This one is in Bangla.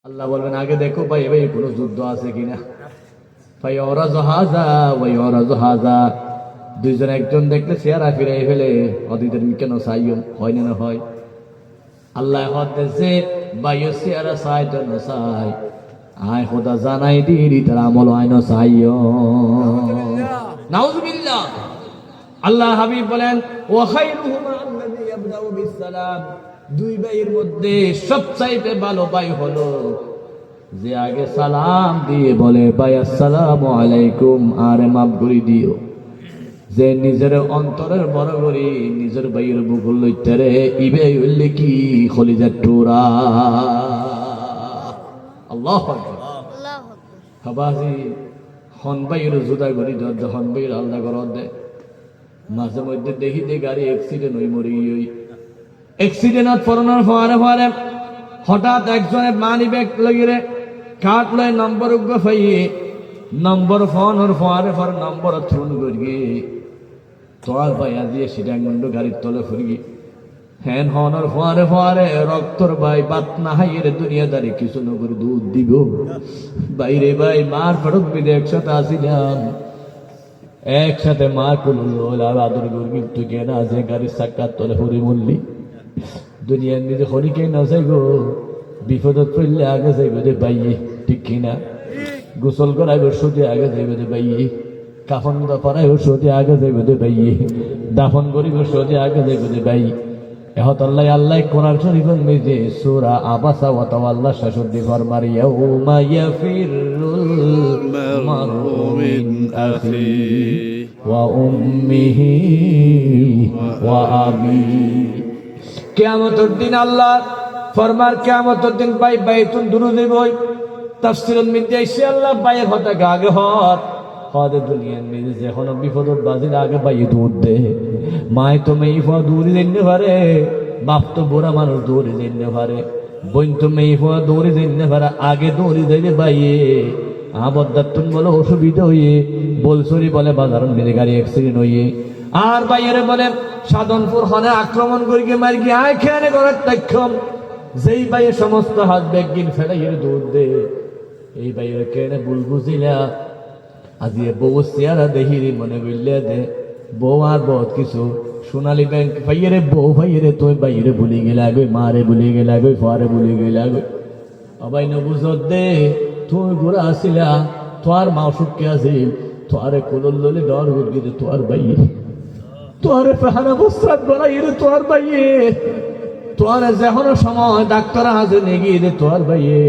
আল্লাহ বলবেন আগে দেখো ভাই ভাই কোনো যুদ্ধ আছে কিনা। ভাই ওরা জাহাজা ভাই ওরা জাহাজা দুইজন একজন দেখলে চেহারা ফিরাই ফেলে অতীতের কেন চাইও হয় না হয়। আল্লাহ হতেছে বাইও চেহারা চাই তো না চাই আয় খোদা জানাই দিই তার আমল হয় না চাইও। নাউজুবিল্লাহ। আল্লাহ হাবিব বলেন ওয়া খায়রুহুমা আল্লাযী ইয়াবদাউ বিসসালাম, দুই ভাইয়ের মধ্যে সবচাইতে ভালো ভাই হলো যে আগে সালাম দিয়ে বলে ভাই আসসালামু আলাইকুম আরে মাফ করে দিও। যে নিজের অন্তরের বড় করি নিজের ভাইয়ের বুকুল লইতারে ইবে হইলে কি খলিজার টুরা। আল্লাহু আকবার। হাবাজি হন ভাইয়ের জুদা করি দর হন ভাইয়ের আলাদা করত দে। মাঝে মধ্যে দেখি দে গাড়ি অ্যাক্সিডেন্ট হই মরি হই অ্যাক্সিডেন্টত পড়ানোর পরে পরে হঠাৎ একজনের মানি ব্যাগ লইরে কাট লয় নম্বর উগ্র ফাইয়ে নম্বর ফোন ওর ফোয়ারে ফর নম্বর থুন করিয়ে তোয়াল ভাইয়া দিয়ে সিটাঙ্গন্ড গাড়ির তলে ফুরিয়ে হ্যান হনর ফোয়ারে ফোয়ারে রক্তর ভাই বাত না হাইয়ের দুনিয়াদারি কিছু নগর দুধ দিব বাইরে ভাই মার ফটক বিদে একসাথে আসিলাম একসাথে মার কুল আদর গুরগি তুই কেন আছে গাড়ির চাক্কার তলে ফুরি মল্লি দুনিয়ার নিজে হরিকে না যাইগো বিপদত পড়লে আগে যাইব দে বাইয়ে ঠিক কিনা। গোসল করাইব সত্যি আগে যাইব দে বাইয়ে, কাফন পরাইব সত্যি আগে যাইব দে বাইয়ে, দাফন করিব সত্যি আগে যাইব দে বাই। এহত আল্লাহ আল্লাহ কোরআন শরীফের মেজে সূরা আবাসা ওয়া তাওয়াল্লা শাশুদ্দি ফরমার ইয়াউমা ইয়াফিরুল মারউ মিন আখি ওয়া উম্মিহি ওয়া আবি। কিয়ামতের দিন আল্লাহ ফরমার কিয়ামতের দিন ভাই বাইতুন দুরুদ বই তাফসীরের মধ্যে আইছে আল্লাহ ভাইয়ের হতা আগে হতে দুনিয়ার মধ্যে যখন বিপদত বাজির আগে ভাই দুধ দে মায় তো মেয়ে ফোয়া দৌড়ি যাইতে পারে বাপ তো বুড়া মানুষ দৌড়ি যাইতে পারে বোন তো মেয়ে ফোয়া দৌড়ি যাইতে পারে আগে দৌড়ি যাইবে ভাইয়ে আবদার তুমি বলে অসুবিধা হইয়ে বলছরি বলে বাজারের মেরে গাড়ি অ্যাক্সিডেন্ট হইয়ে আর ভাইয়েরে বলে সাধনপুর হনে আক্রমণ করিয়ে মারি গিয়ে আয় খেয়ানে করার তাক্ষম যেই ভাইয়ে সমস্ত হাত ব্যাগিন ফেলাইয়ের দৌড় দে এই ভাইয়ের কেনে ভুল বুঝিলা আজি বউ চেয়ারা দেহিরি মনে করলে দে বউ আর বহুত কিছু সোনালী ব্যাংক ভাইয়েরে বউ ভাইয়েরে তুই ভাইয়েরে ভুলি গেলা গই মারে ভুলি গেলা গই ফারে ভুলি গেলা গই অবাই নবুজত দে তুই গোড়া আসিলা তোর মা সুখকে আসিল তোরে কোলল ললে ডর গুড়ি দে তোর ভাইয়ে তোরে পেহানা বস্ত্রাত বলাই রে তোর ভাইয়ে তোরে যখন সময় ডাক্তার হাজে নেগিয়ে দে তোর ভাইয়ে।